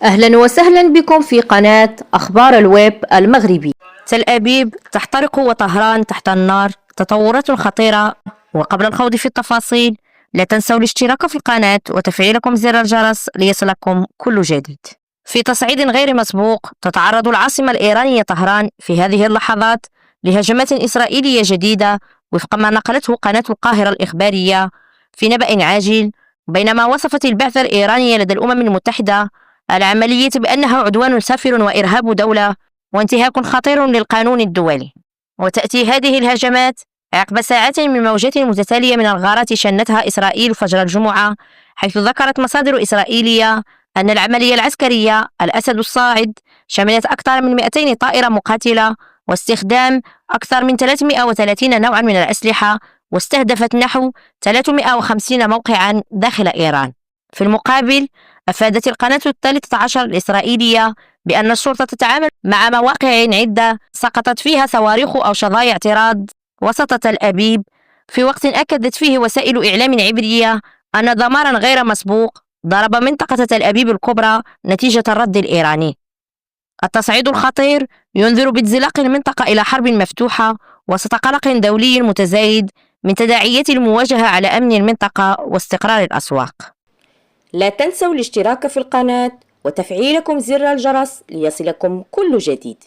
أهلا وسهلا بكم في قناة أخبار الويب المغربي. تل أبيب تحترق وطهران تحت النار، تطورات خطيرة. وقبل الخوض في التفاصيل لا تنسوا الاشتراك في القناة وتفعيلكم زر الجرس ليصلكم كل جديد. في تصعيد غير مسبوق تتعرض العاصمة الإيرانية طهران في هذه اللحظات لهجمات إسرائيلية جديدة وفق ما نقلته قناة القاهرة الإخبارية في نبأ عاجل، بينما وصفت البعثة الإيرانية لدى الأمم المتحدة العملية بأنها عدوان سافر وإرهاب دولة وانتهاك خطير للقانون الدولي. وتأتي هذه الهجمات عقب ساعات من موجات متتالية من الغارات شنتها إسرائيل فجر الجمعة، حيث ذكرت مصادر إسرائيلية أن العملية العسكرية الأسد الصاعد شملت أكثر من 200 طائرة مقاتلة واستخدام أكثر من 330 نوعا من الأسلحة، واستهدفت نحو 350 موقعا داخل إيران. في المقابل أفادت القناة 13 الإسرائيلية بأن الشرطة تتعامل مع مواقع عدة سقطت فيها صواريخ أو شظايا اعتراض وسط تل أبيب، في وقت أكدت فيه وسائل إعلام عبرية أن دمارا غير مسبوق ضرب منطقة تل أبيب الكبرى نتيجة الرد الإيراني. التصعيد الخطير ينذر بانزلاق المنطقة إلى حرب مفتوحة وسط قلق دولي متزايد من تداعيات المواجهة على أمن المنطقة واستقرار الأسواق. لا تنسوا الاشتراك في القناة وتفعيلكم زر الجرس ليصلكم كل جديد.